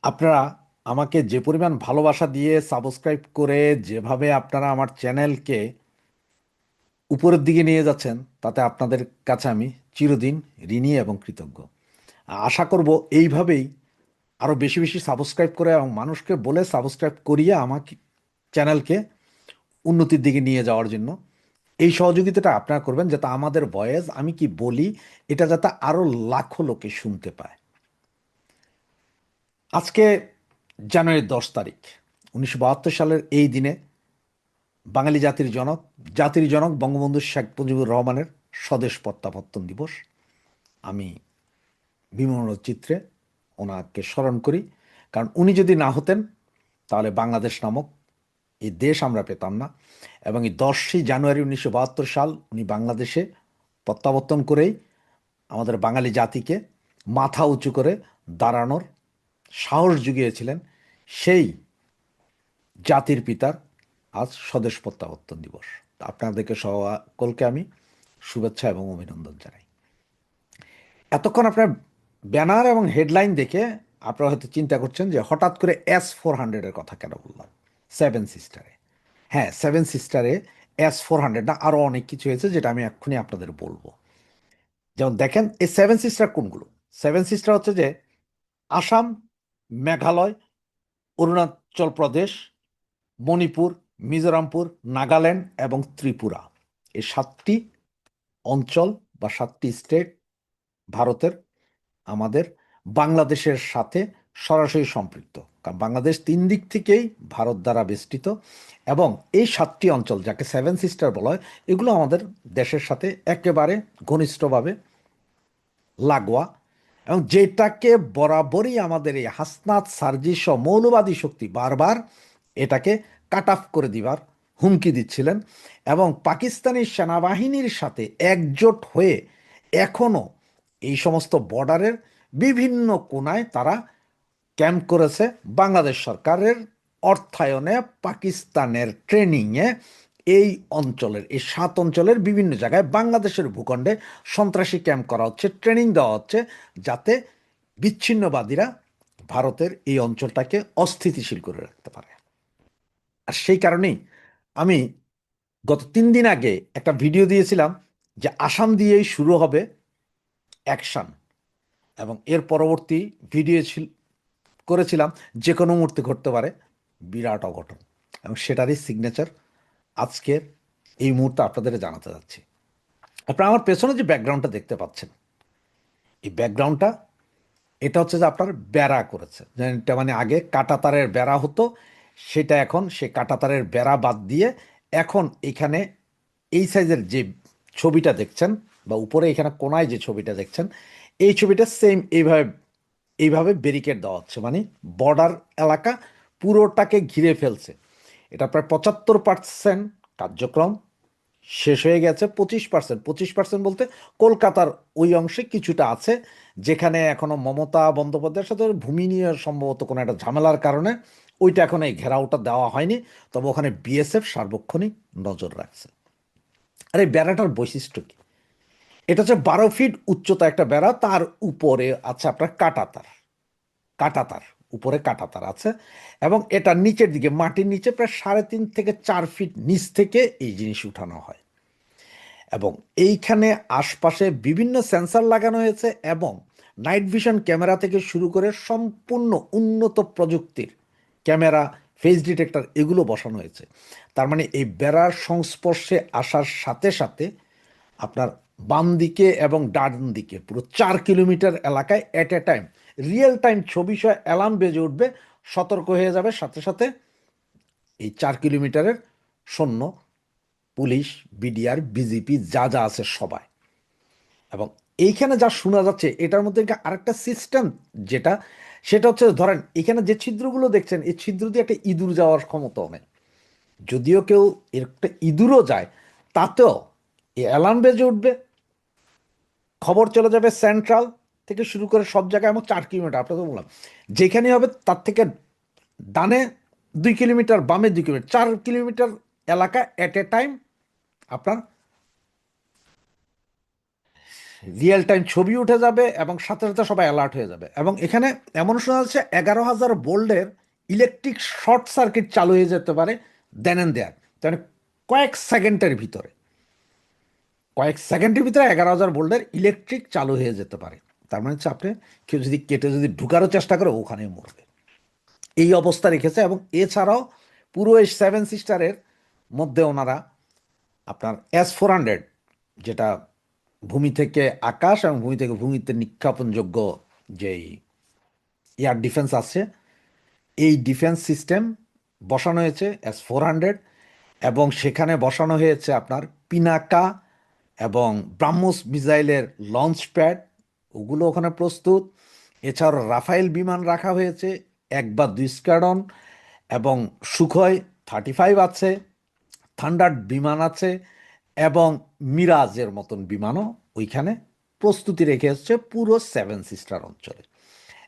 আপনারা আমাকে যে পরিমাণ ভালোবাসা দিয়ে সাবস্ক্রাইব করে যেভাবে আপনারা আমার চ্যানেলকে উপরের দিকে নিয়ে যাচ্ছেন তাতে আপনাদের কাছে আমি চিরদিন ঋণী এবং কৃতজ্ঞ। আশা করব এইভাবেই আরও বেশি বেশি সাবস্ক্রাইব করে এবং মানুষকে বলে সাবস্ক্রাইব করিয়ে আমাকে চ্যানেলকে উন্নতির দিকে নিয়ে যাওয়ার জন্য এই সহযোগিতাটা আপনারা করবেন, যাতে আমাদের ভয়েস, আমি কি বলি, এটা যাতে আরও লাখো লোকে শুনতে পায়। আজকে জানুয়ারি 10 তারিখ 1972 সালের এই দিনে বাঙালি জাতির জনক বঙ্গবন্ধু শেখ মুজিবুর রহমানের স্বদেশ প্রত্যাবর্তন দিবস। আমি বিমূর্ত চিত্রে ওনাকে স্মরণ করি, কারণ উনি যদি না হতেন তাহলে বাংলাদেশ নামক এই দেশ আমরা পেতাম না। এবং এই 10ই জানুয়ারি 1972 সাল উনি বাংলাদেশে প্রত্যাবর্তন করেই আমাদের বাঙালি জাতিকে মাথা উঁচু করে দাঁড়ানোর সাহস জুগিয়েছিলেন। সেই জাতির পিতার আজ স্বদেশ প্রত্যাবর্তন দিবস। আপনাদেরকে সকলকে আমি শুভেচ্ছা এবং অভিনন্দন জানাই। এতক্ষণ আপনার ব্যানার এবং হেডলাইন দেখে আপনারা হয়তো চিন্তা করছেন যে হঠাৎ করে S-400-এর কথা কেন বললাম সেভেন সিস্টারে। হ্যাঁ, সেভেন সিস্টারে S-400 না, আরও অনেক কিছু হয়েছে যেটা আমি এক্ষুনি আপনাদের বলবো। যেমন দেখেন, এই সেভেন সিস্টার কোনগুলো? সেভেন সিস্টার হচ্ছে যে আসাম, মেঘালয়, অরুণাচল প্রদেশ, মণিপুর, মিজোরামপুর, নাগাল্যান্ড এবং ত্রিপুরা। এই 7টি অঞ্চল বা 7টি স্টেট ভারতের আমাদের বাংলাদেশের সাথে সরাসরি সম্পৃক্ত। কারণ বাংলাদেশ 3 দিক থেকেই ভারত দ্বারা বেষ্টিত, এবং এই 7টি অঞ্চল যাকে সেভেন সিস্টার বলা হয়, এগুলো আমাদের দেশের সাথে একেবারে ঘনিষ্ঠভাবে লাগোয়া, এবং যেটাকে বরাবরই আমাদের এই হাসনাত সার্জিস মৌলবাদী শক্তি বারবার এটাকে কাট অফ করে দিবার হুমকি দিচ্ছিলেন। এবং পাকিস্তানি সেনাবাহিনীর সাথে একজোট হয়ে এখনও এই সমস্ত বর্ডারের বিভিন্ন কোনায় তারা ক্যাম্প করেছে। বাংলাদেশ সরকারের অর্থায়নে, পাকিস্তানের ট্রেনিংয়ে এই অঞ্চলের, এই 7 অঞ্চলের বিভিন্ন জায়গায় বাংলাদেশের ভূখণ্ডে সন্ত্রাসী ক্যাম্প করা হচ্ছে, ট্রেনিং দেওয়া হচ্ছে, যাতে বিচ্ছিন্নবাদীরা ভারতের এই অঞ্চলটাকে অস্থিতিশীল করে রাখতে পারে। আর সেই কারণেই আমি গত 3 দিন আগে একটা ভিডিও দিয়েছিলাম যে আসাম দিয়েই শুরু হবে অ্যাকশন, এবং এর পরবর্তী ভিডিও করেছিলাম যে কোনো মুহূর্তে ঘটতে পারে বিরাট অঘটন, এবং সেটারই সিগনেচার আজকের এই মুহূর্তে আপনাদের জানাতে যাচ্ছি। আপনারা আমার পেছনে যে ব্যাকগ্রাউন্ডটা দেখতে পাচ্ছেন, এই ব্যাকগ্রাউন্ডটা, এটা হচ্ছে যে আপনার বেড়া করেছে, এটা মানে আগে কাঁটাতারের বেড়া হতো, সেটা এখন সে কাঁটাতারের বেড়া বাদ দিয়ে এখন এখানে এই সাইজের যে ছবিটা দেখছেন, বা উপরে এখানে কোনায় যে ছবিটা দেখছেন, এই ছবিটা সেম এইভাবে এইভাবে ব্যারিকেড দেওয়া হচ্ছে, মানে বর্ডার এলাকা পুরোটাকে ঘিরে ফেলছে। এটা প্রায় 75% কার্যক্রম শেষ হয়ে গেছে। 25% বলতে কলকাতার ওই অংশে কিছুটা আছে, যেখানে এখনো মমতা বন্দ্যোপাধ্যায়ের সাথে ভূমি নিয়ে সম্ভবত কোনো একটা ঝামেলার কারণে ওইটা এখন এই ঘেরাওটা দেওয়া হয়নি। তবে ওখানে বিএসএফ সার্বক্ষণিক নজর রাখছে। আর এই বেড়াটার বৈশিষ্ট্য কি? এটা হচ্ছে 12 ফিট উচ্চতা একটা বেড়া, তার উপরে আছে আপনার কাঁটাতার, উপরে কাঁটাতার আছে, এবং এটা নিচের দিকে মাটির নিচে প্রায় 3.5 থেকে 4 ফিট নিচ থেকে এই জিনিস উঠানো হয়। এবং এইখানে আশপাশে বিভিন্ন সেন্সর লাগানো হয়েছে, এবং নাইট ভিশন ক্যামেরা থেকে শুরু করে সম্পূর্ণ উন্নত প্রযুক্তির ক্যামেরা, ফেস ডিটেক্টর, এগুলো বসানো হয়েছে। তার মানে এই বেড়ার সংস্পর্শে আসার সাথে সাথে আপনার বাম দিকে এবং ডান দিকে পুরো 4 কিলোমিটার এলাকায় at a time real time ছবি সহ অ্যালার্ম বেজে উঠবে, সতর্ক হয়ে যাবে সাথে সাথে এই 4 কিলোমিটারের সৈন্য, পুলিশ, বিডিআর, বিজিপি, যা যা আছে সবাই। এবং এইখানে যা শোনা যাচ্ছে এটার মধ্যে আরেকটা সিস্টেম, যেটা সেটা হচ্ছে, ধরেন এখানে যে ছিদ্রগুলো দেখছেন, এই ছিদ্র দিয়ে একটা ইঁদুর যাওয়ার ক্ষমতা অনেক। যদিও কেউ একটা ইঁদুরও যায়, তাতেও এই অ্যালার্ম বেজে উঠবে, খবর চলে যাবে সেন্ট্রাল থেকে শুরু করে সব জায়গায়, এবং 4 কিলোমিটার আপনাকে বললাম যেখানে হবে তার থেকে ডানে 2 কিলোমিটার, বামে 2 কিলোমিটার, 4 কিলোমিটার এলাকা অ্যাট এ টাইম আপনার রিয়েল টাইম ছবি উঠে যাবে এবং সাথে সাথে সবাই অ্যালার্ট হয়ে যাবে। এবং এখানে এমন শোনা যাচ্ছে 11,000 ভোল্টের ইলেকট্রিক শর্ট সার্কিট চালু হয়ে যেতে পারে দেন অ্যান্ড দেয়ার, মানে কয়েক সেকেন্ডের ভিতরে, কয়েক সেকেন্ডের ভিতরে 11,000 ভোল্টের ইলেকট্রিক চালু হয়ে যেতে পারে। তার মানে হচ্ছে আপনি কেউ যদি কেটে যদি ঢুকারও চেষ্টা করে ওখানে মরবে, এই অবস্থা রেখেছে। এবং এছাড়াও পুরো এই সেভেন সিস্টারের মধ্যে ওনারা আপনার S-400, যেটা ভূমি থেকে আকাশ এবং ভূমি থেকে ভূমিতে নিক্ষেপণযোগ্য যেই এয়ার ডিফেন্স আছে, এই ডিফেন্স সিস্টেম বসানো হয়েছে S-400, এবং সেখানে বসানো হয়েছে আপনার পিনাকা এবং ব্রাহ্মোস মিসাইলের লঞ্চ প্যাড, ওগুলো ওখানে প্রস্তুত। এছাড়াও রাফায়েল বিমান রাখা হয়েছে 1 বা 2 স্কোয়াড্রন, এবং সুখয় 35 আছে, থান্ডার বিমান আছে, এবং মিরাজের মতন বিমানও ওইখানে প্রস্তুতি রেখে এসছে পুরো সেভেন সিস্টার অঞ্চলে।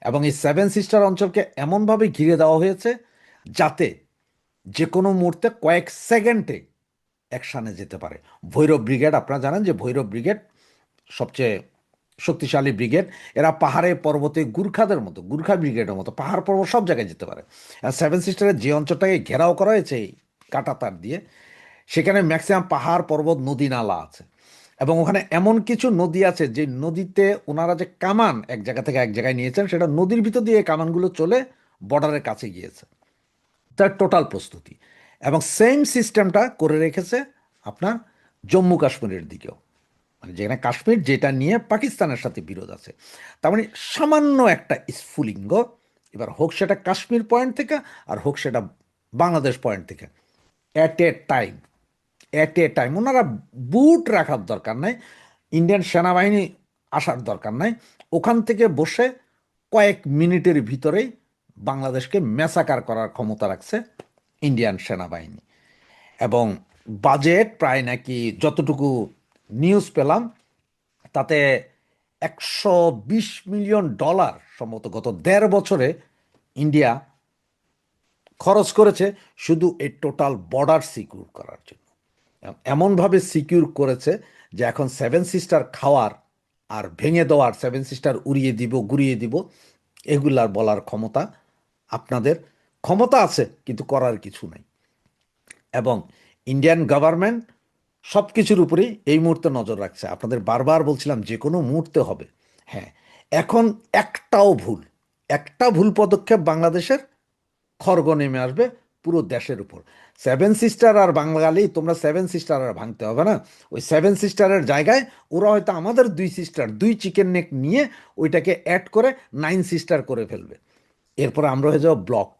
এবং এই সেভেন সিস্টার অঞ্চলকে এমনভাবে ঘিরে দেওয়া হয়েছে যাতে যে কোনো মুহূর্তে কয়েক সেকেন্ডে অ্যাকশানে যেতে পারে। ভৈরব ব্রিগেড, আপনারা জানেন যে ভৈরব ব্রিগেড সবচেয়ে শক্তিশালী ব্রিগেড, এরা পাহাড়ে পর্বতে গুর্খাদের মতো, গুর্খা ব্রিগেডের মতো পাহাড় পর্বত সব জায়গায় যেতে পারে। আর সেভেন সিস্টারের যে অঞ্চলটাকে ঘেরাও করা হয়েছে এই কাঁটাতার দিয়ে, সেখানে ম্যাক্সিমাম পাহাড় পর্বত নদী নালা আছে। এবং ওখানে এমন কিছু নদী আছে যে নদীতে ওনারা যে কামান এক জায়গা থেকে এক জায়গায় নিয়েছেন, সেটা নদীর ভিতর দিয়ে কামানগুলো চলে বর্ডারের কাছে গিয়েছে। তার টোটাল প্রস্তুতি। এবং সেম সিস্টেমটা করে রেখেছে আপনার জম্মু কাশ্মীরের দিকেও, মানে যেখানে কাশ্মীর, যেটা নিয়ে পাকিস্তানের সাথে বিরোধ আছে। তার মানে সামান্য একটা স্ফুলিঙ্গ, এবার হোক সেটা কাশ্মীর পয়েন্ট থেকে আর হোক সেটা বাংলাদেশ পয়েন্ট থেকে, at a time, at a time ওনারা বুট রাখার দরকার নাই, ইন্ডিয়ান সেনাবাহিনী আসার দরকার নাই, ওখান থেকে বসে কয়েক মিনিটের ভিতরেই বাংলাদেশকে ম্যাসাকার করার ক্ষমতা রাখছে ইন্ডিয়ান সেনাবাহিনী। এবং বাজেট প্রায় নাকি যতটুকু নিউজ পেলাম তাতে $120 মিলিয়ন সম্ভবত গত 1.5 বছরে ইন্ডিয়া খরচ করেছে শুধু এই টোটাল বর্ডার সিকিউর করার জন্য। এমনভাবে সিকিউর করেছে যে এখন সেভেন সিস্টার খাওয়ার আর ভেঙে দেওয়ার, সেভেন সিস্টার উড়িয়ে দিব গুড়িয়ে দিব, এগুলার বলার ক্ষমতা আপনাদের ক্ষমতা আছে, কিন্তু করার কিছু নাই। এবং ইন্ডিয়ান গভর্নমেন্ট সব কিছুর উপরেই এই মুহূর্তে নজর রাখছে। আপনাদের বারবার বলছিলাম যে কোনো মুহূর্তে হবে। হ্যাঁ, এখন একটাও ভুল, একটা ভুল পদক্ষেপ বাংলাদেশের খড়গ নেমে আসবে পুরো দেশের উপর। সেভেন সিস্টার আর বাঙালি, তোমরা সেভেন সিস্টার আর ভাঙতে হবে না। ওই সেভেন সিস্টারের জায়গায় ওরা হয়তো আমাদের 2 সিস্টার, 2 চিকেন নেক নিয়ে ওইটাকে অ্যাড করে 9 সিস্টার করে ফেলবে। এরপরে আমরা হয়ে যাবো ব্লকড।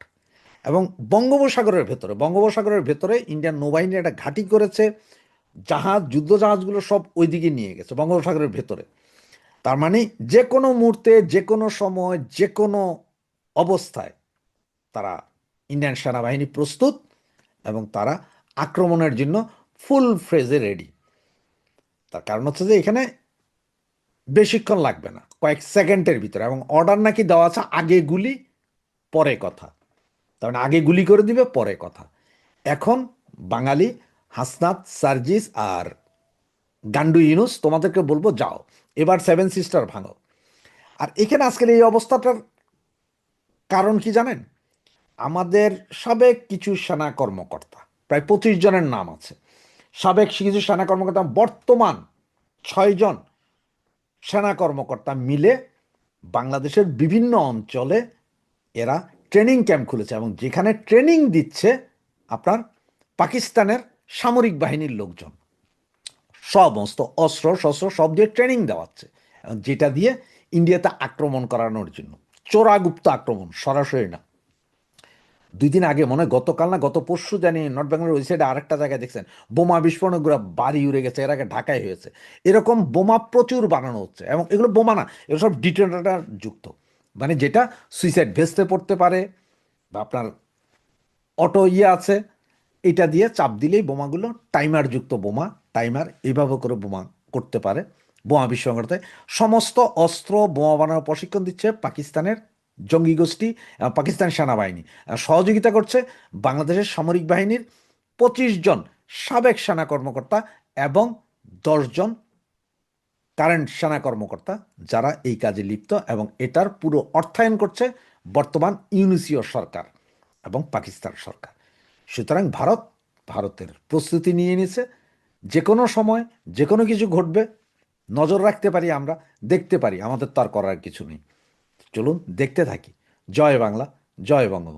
এবং বঙ্গোপসাগরের ভেতরে ইন্ডিয়ান নৌবাহিনী একটা ঘাঁটি করেছে, জাহাজ, যুদ্ধ জাহাজগুলো সব ওইদিকে নিয়ে গেছে বঙ্গোপসাগরের ভেতরে। তার মানে যে কোনো মুহূর্তে, যে কোনো সময়, যে কোনো অবস্থায় তারা, ইন্ডিয়ান সেনাবাহিনী প্রস্তুত, এবং তারা আক্রমণের জন্য ফুল ফ্রেজে রেডি। তার কারণ হচ্ছে যে এখানে বেশিক্ষণ লাগবে না, কয়েক সেকেন্ডের ভিতরে। এবং অর্ডার নাকি দেওয়া আছে আগে গুলি পরে কথা, তার মানে আগে গুলি করে দিবে পরে কথা। এখন বাঙালি, হাসনাত, সার্জিস আর গান্ডু ইউনুস তোমাদেরকে বলবো যাও এবার সেভেন সিস্টার ভাঙো। আর এখানে আজকের এই অবস্থাটার কারণ কি জানেন? আমাদের সাবেক কিছু সেনা কর্মকর্তা, প্রায় 25 জনের নাম আছে, সাবেক কিছু সেনা কর্মকর্তা, বর্তমান 6 জন সেনা কর্মকর্তা মিলে বাংলাদেশের বিভিন্ন অঞ্চলে এরা ট্রেনিং ক্যাম্প খুলেছে, এবং যেখানে ট্রেনিং দিচ্ছে আপনার পাকিস্তানের সামরিক বাহিনীর লোকজন, সমস্ত অস্ত্র শস্ত্র সব দিয়ে ট্রেনিং দেওয়াচ্ছে, যেটা দিয়ে ইন্ডিয়াতে আক্রমণ করানোর জন্য, চোরাগুপ্ত আক্রমণ, সরাসরি না। 2 দিন আগে, মনে হয় গতকাল না গত পরশু জানি, নর্থ বেঙ্গলের ওই সাইডে আরেকটা জায়গায় দেখছেন বোমা বিস্ফোরণগুলো, বাড়ি উড়ে গেছে, এর আগে ঢাকায় হয়েছে। এরকম বোমা প্রচুর বানানো হচ্ছে, এবং এগুলো বোমা না, এগুলো সব ডিটোনেটর যুক্ত, মানে যেটা সুইসাইড ভেস্টে পড়তে পারে, বা আপনার অটো আছে, এটা দিয়ে চাপ দিলেই বোমাগুলো, টাইমার যুক্ত বোমা, টাইমার এইভাবে করে বোমা করতে পারে, বোমা বিস্ফোরণ করতে। সমস্ত অস্ত্র বোমা বানানোর প্রশিক্ষণ দিচ্ছে পাকিস্তানের জঙ্গি গোষ্ঠী, পাকিস্তান সেনাবাহিনী। সহযোগিতা করছে বাংলাদেশের সামরিক বাহিনীর 25 জন সাবেক সেনা কর্মকর্তা এবং 10 জন কারেন্ট সেনা কর্মকর্তা যারা এই কাজে লিপ্ত, এবং এটার পুরো অর্থায়ন করছে বর্তমান ইউনিসীয় সরকার এবং পাকিস্তান সরকার। সুতরাং ভারতের প্রস্তুতি নিয়ে নিছে, যে কোনো সময় যে কোনো কিছু ঘটবে, নজর রাখতে পারি, আমরা দেখতে পারি, আমাদের তো আর করার কিছু নেই। চলুন দেখতে থাকি। জয় বাংলা, জয় বঙ্গবন্ধু।